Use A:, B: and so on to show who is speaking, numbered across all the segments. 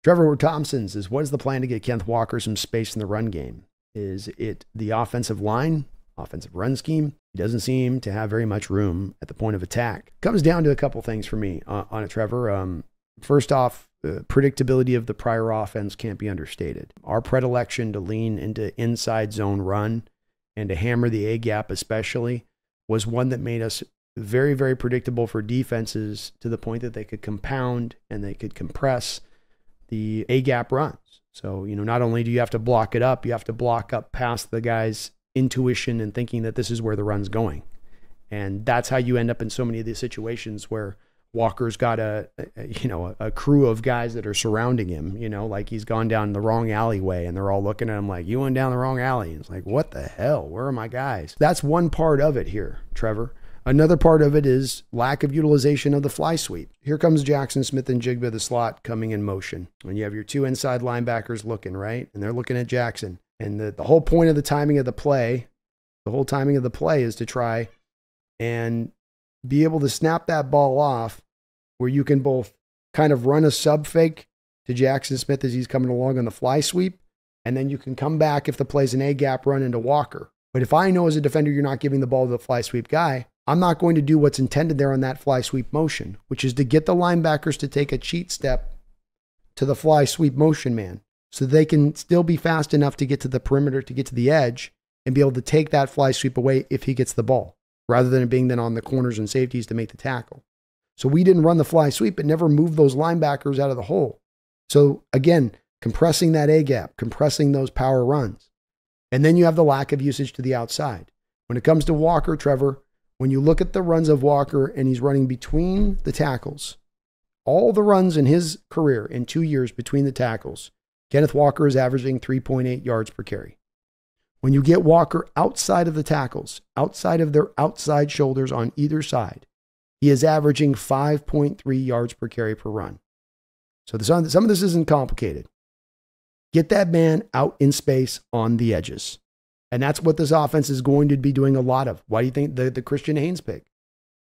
A: Trevor Thompson's is, what is the plan to get Kenneth Walker some space in the run game? Is it the offensive line, offensive run scheme? He doesn't seem to have very much room at the point of attack. Comes down to a couple things for me on it, Trevor. First off, predictability of the prior offense can't be understated. Our predilection to lean into inside zone run and to hammer the A gap especially was one that made us very, very predictable for defenses to the point that they could compound and they could compress the A gap runs. So, not only do you have to block it up, you have to block up past the guy's intuition and thinking that this is where the run's going. And that's how you end up in so many of these situations where Walker's got a crew of guys that are surrounding him, like he's gone down the wrong alleyway and they're all looking at him like, you went down the wrong alley. And it's like, what the hell? Where are my guys? That's one part of it here, Trevor. Another part of it is lack of utilization of the fly sweep. Here comes Jackson Smith and Jigba, the slot, coming in motion. And you have your two inside linebackers looking, right? And they're looking at Jackson. And the whole point of the timing of the play, is to try and be able to snap that ball off where you can both kind of run a sub fake to Jackson Smith as he's coming along on the fly sweep. And then you can come back if the play's an A-gap run into Walker. But if I know as a defender you're not giving the ball to the fly sweep guy, I'm not going to do what's intended there on that fly sweep motion, which is to get the linebackers to take a cheat step to the fly sweep motion man so they can still be fast enough to get to the perimeter, to get to the edge, and be able to take that fly sweep away if he gets the ball, rather than it being then on the corners and safeties to make the tackle. So we didn't run the fly sweep, but never moved those linebackers out of the hole. So again, compressing that A gap, compressing those power runs. And then you have the lack of usage to the outside. When it comes to Walker, Trevor, when you look at the runs of Walker and he's running between the tackles, all the runs in his career in 2 years between the tackles, Kenneth Walker is averaging 3.8 yards per carry. When you get Walker outside of the tackles, outside of their outside shoulders on either side, he is averaging 5.3 yards per carry per run. So some of this isn't complicated. Get that man out in space on the edges. And that's what this offense is going to be doing a lot of. Why do you think the Christian Haynes pick?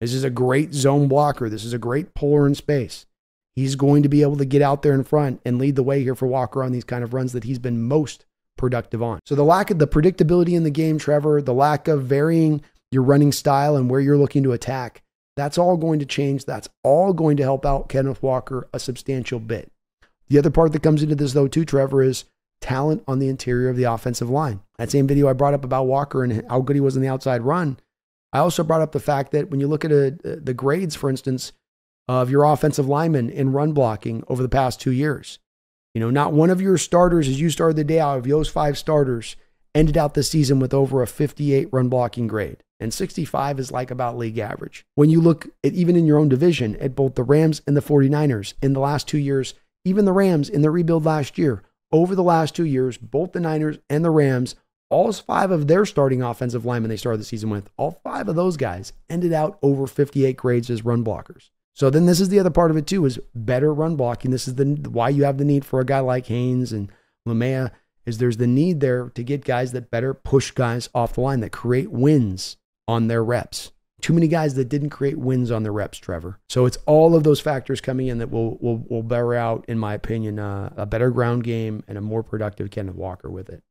A: This is a great zone blocker. This is a great puller in space. He's going to be able to get out there in front and lead the way here for Walker on these kind of runs that he's been most productive on. So the lack of the predictability in the game, Trevor, the lack of varying your running style and where you're looking to attack, that's all going to change. That's all going to help out Kenneth Walker a substantial bit. The other part that comes into this, though, too, Trevor, is talent on the interior of the offensive line. That same video I brought up about Walker and how good he was in the outside run, I also brought up the fact that when you look at the grades, for instance, of your offensive linemen in run blocking over the past 2 years, not one of your starters as you started the day out of those 5 starters ended out the season with over a 58 run blocking grade. And 65 is like about league average. When you look at even in your own division at both the Rams and the 49ers in the last 2 years, even the Rams in the rebuild last year, over the last 2 years, both the Niners and the Rams, all 5 of their starting offensive linemen they started the season with, all 5 of those guys ended out over 58 grades as run blockers. So then this is the other part of it too, is better run blocking. This is why you have the need for a guy like Haynes and Lamea, is there's the need there to get guys that better push guys off the line, that create wins on their reps. Too many guys that didn't create wins on their reps, Trevor. So it's all of those factors coming in that will bear out, in my opinion, a better ground game and a more productive Kenneth Walker with it.